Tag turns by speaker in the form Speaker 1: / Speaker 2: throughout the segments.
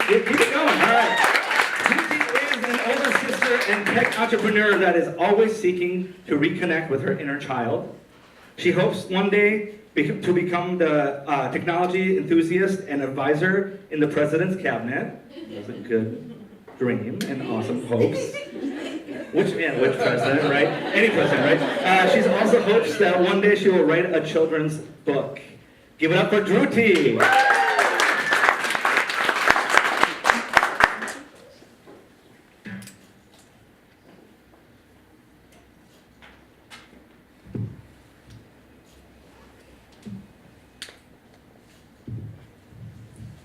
Speaker 1: Keep it going. All right. Dhrooti is an older sister and tech entrepreneur that is always seeking to reconnect with her inner child. She hopes one day to become the technology enthusiast and advisor in the president's cabinet. That's a good dream and awesome hopes. Which president, right? Any president, right? She also hopes that one day she will write a children's book. Give it up for Dhrooti.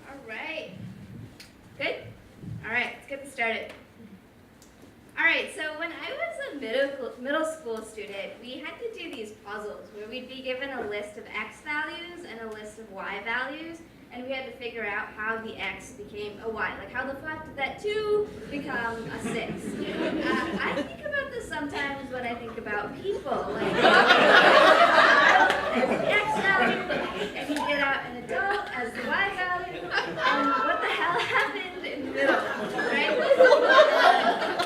Speaker 2: All right. Good? All right, let's get this started. All right, so when I was a middle school student, we had to do these puzzles where we'd be given a list of X values and a list of Y values, and we had to figure out how the X became a Y. Like, how the fuck did that 2 become a 6? I think about this sometimes when I think about people. Like, as the X value, and you get out an adult as the Y value, and what the hell happened in the middle, right?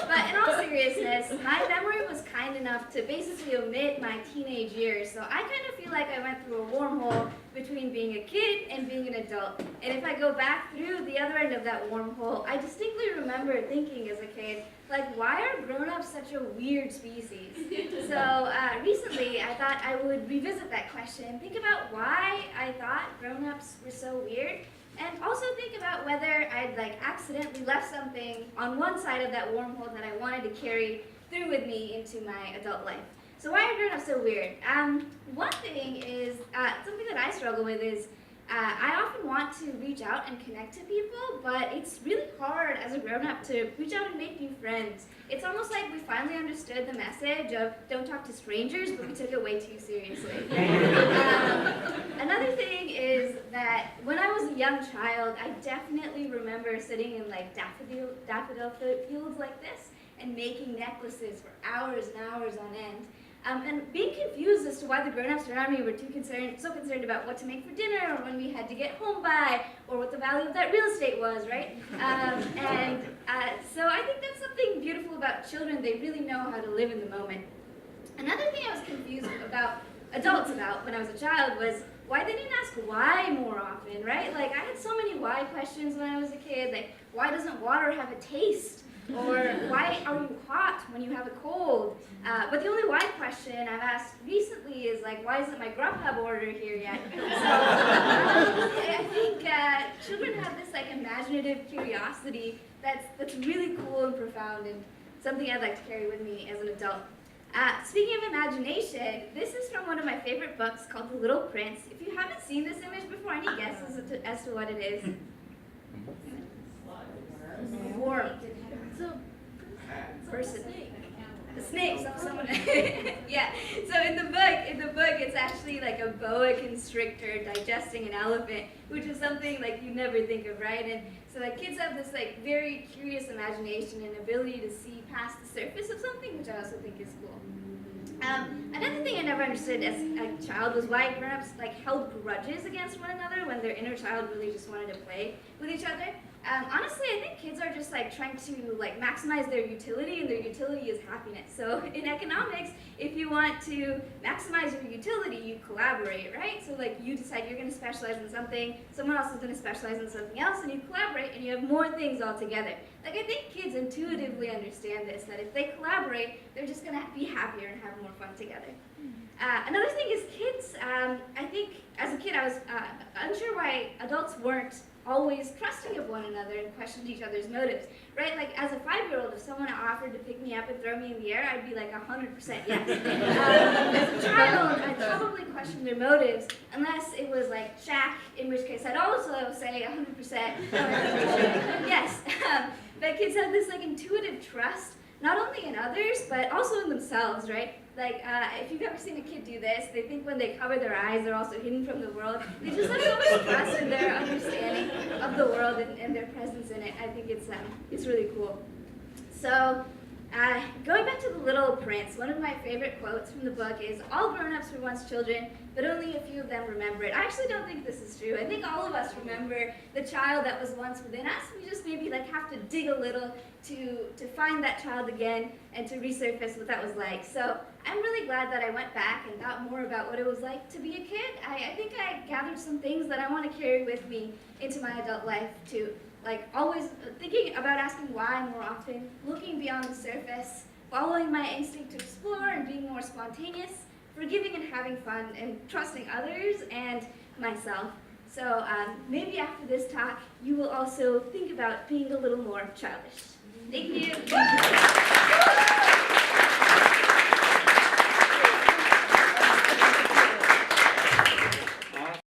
Speaker 2: But in all seriousness, my memory was kind enough to basically omit my teenage years, so I kind of feel like I went through a wormhole between being a kid and being an adult. And if I go back through the other end of that wormhole, I distinctly remember thinking as a kid, like, why are grown-ups such a weird species? So recently, I thought I would revisit that question and think about why I thought grown-ups were so weird, and also think about whether I'd accidentally left something on one side of that wormhole that I wanted to carry through with me into my adult life. So why are grown-ups so weird? One thing is, something that I struggle with is, I often want to reach out and connect to people, but it's really hard as a grown-up to reach out and make new friends. It's almost like we finally understood the message of don't talk to strangers, but we took it way too seriously. Another thing is that when I was a young child, I definitely remember sitting in daffodil fields like this and making necklaces for hours and hours on end. And being confused as to why the grown-ups around me were so concerned about what to make for dinner, or when we had to get home by, or what the value of that real estate was, right? So I think that's something beautiful about children. They really know how to live in the moment. Another thing I was confused about adults about when I was a child was why they didn't ask why more often, right? Like, I had so many why questions when I was a kid, like, why doesn't water have a taste? Or why are you hot when you have a cold? But the only why question I've asked recently is like, why isn't my Grubhub order here yet? So I think children have this imaginative curiosity that's really cool and profound, and something I'd like to carry with me as an adult. Speaking of imagination, this is from one of my favorite books called The Little Prince. If you haven't seen this image before, any guesses as to what it is? Warm. Person. The snake. Someone. Yeah. So in the book, it's actually like a boa constrictor digesting an elephant, which is something you never think of, right? And so kids have this very curious imagination and ability to see past the surface of something, which I also think is cool. Another thing I never understood as a child was why grown-ups held grudges against one another when their inner child really just wanted to play with each other. Honestly, I think kids are just trying to maximize their utility, and their utility is happiness. So in economics, if you want to maximize your utility, you collaborate, right? So you decide you're going to specialize in something, someone else is going to specialize in something else, and you collaborate, and you have more things all together. I think kids intuitively understand this, that if they collaborate, they're just going to be happier and have more fun together. Another thing is kids, I think as a kid I was unsure why adults weren't always trusting of one another and questioned each other's motives, right? As a 5-year-old, if someone offered to pick me up and throw me in the air, I'd be 100% yes. As a child, I'd probably question their motives, unless it was Shaq, in which case I'd also say 100% yes. But kids have this intuitive trust, not only in others, but also in themselves, right? If you've ever seen a kid do this, they think when they cover their eyes, they're also hidden from the world. They just have so much trust in their understanding of the world and their presence in it. I think it's really cool. So Going back to The Little Prince, one of my favorite quotes from the book is, "All grown-ups were once children, but only a few of them remember it." I actually don't think this is true. I think all of us remember the child that was once within us. We just maybe have to dig a little to find that child again and to resurface what that was like. So I'm really glad that I went back and thought more about what it was like to be a kid. I think I gathered some things that I want to carry with me into my adult life too. Always thinking about asking why more often, looking beyond the surface, following my instinct to explore and being more spontaneous, forgiving and having fun, and trusting others and myself. So maybe after this talk, you will also think about being a little more childish. Thank you.